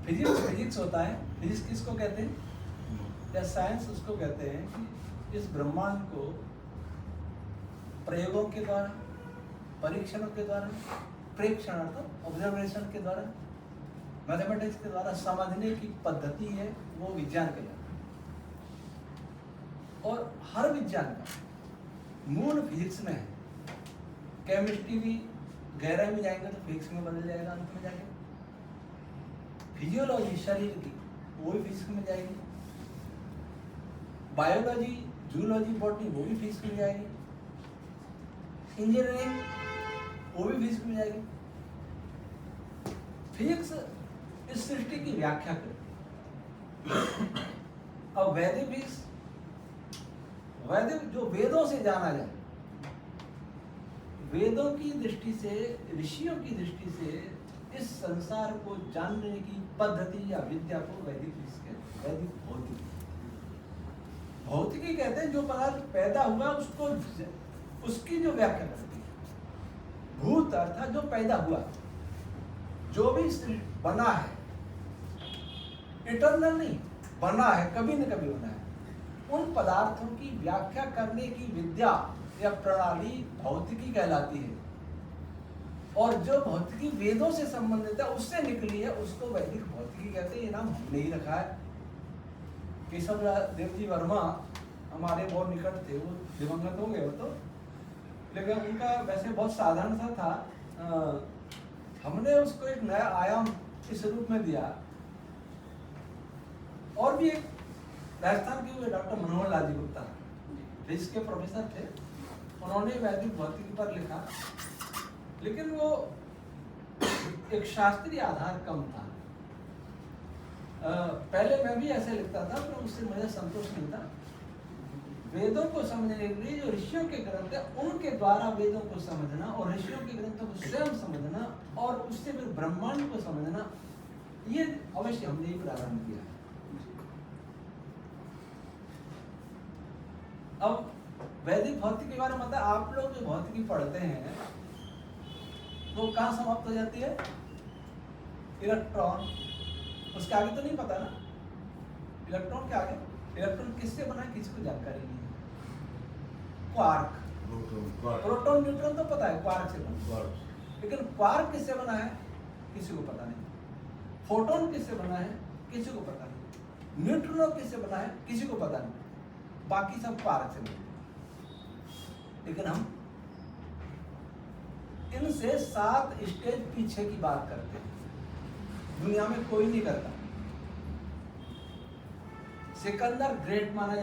Physics physics होता है। Physics किसको कहते हैं, या साइंस उसको कहते हैं कि इस ब्रह्मांड को प्रयोगों के द्वारा, परीक्षणों के द्वारा, प्रेक्षण अर्थात ऑब्जर्वेशन के द्वारा, मैथमेटिक्स के द्वारा समझने की पद्धति है, वो विज्ञान कहलाता है। और हर विज्ञान का मूल फिजिक्स में है। केमिस्ट्री भी गहराई में जाएंगे तो फिजिक्स में बदल जाएगा अंत में जाके। फिजियोलॉजी शरीर की, वो भी फिजिक्स में जाएगी। बायोलॉजी, जूलॉजी, बॉटनी, वो भी फिजिक्स में जाएगी। इंजीनियरिंग, वो भी फिजिक्स में जाएगी। फिजिक्स इस सृष्टि की व्याख्या करती। अब वैदिक फिजिक्स, वैदिक जो वेदों से जाना जाए, वेदों की दृष्टि से, ऋषियों की दृष्टि से इस संसार को जानने की पद्धति या विद्या को वैदिक फिजिक्स कहते हैं। वैदिक भौतिकी, भौतिकी कहते हैं जो पदार्थ पैदा हुआ उसको, उसकी जो व्याख्या करती है। भूत अर्थात जो पैदा हुआ, जो भी बना है, इटर्नल नहीं, बना है, कभी न कभी बना है, उन पदार्थों की व्याख्या करने की विद्या या प्रणाली भौतिकी कहलाती है। और जो भौतिकी वेदों से संबंधित है, उससे निकली है, उसको वैदिक भौतिकी कहते हैं। ये नाम हमने ही रखा है। केशव देव जी वर्मा हमारे बहुत निकट थे, वो दिवंगत हो गए वो तो, लेकिन उनका वैसे बहुत साधारण सा था। हमने उसको एक नया आयाम इस रूप में दिया। और भी एक राजस्थान के हुए डॉक्टर मनोहर लाल जी गुप्ता, फिजिक्स के प्रोफेसर थे, उन्होंने वैदिक भौतिकी पर लिखा, लेकिन वो एक शास्त्रीय आधार कम था। पहले मैं भी ऐसे लिखता था, पर उससे मुझे संतोष नहीं था। वेदों को समझने के लिए जो ऋषियों के ग्रंथ है, उनके द्वारा वेदों को समझना और ऋषियों के ग्रंथों को स्वयं समझना और उससे फिर ब्रह्मांड को समझना, ये अवश्य हमने ही प्रारंभ किया है। अब वैदिक भौतिकी के बारे में मतलब आप लोग जो भौतिकी पढ़ते हैं वो कहाँ समाप्त हो जाती है? इलेक्ट्रॉन, उसके आगे तो नहीं पता ना। इलेक्ट्रॉन के आगे, इलेक्ट्रॉन किससे बना है किसी को जानकारी नहीं है। क्वार्क, प्रोटॉन, न्यूट्रॉन तो पता है, क्वार्क से बना, लेकिन क्वार्क किससे बना है किसी को पता नहीं। फोटोन किससे बना है किसी को पता नहीं। न्यूट्रिनो किससे बना है किसी को पता नहीं। बाकी सब क्वार्क से बने। लेकिन हम इनसे 7 स्टेज पीछे की बात करते हैं, दुनिया में कोई नहीं करता। सिकंदर ग्रेट माना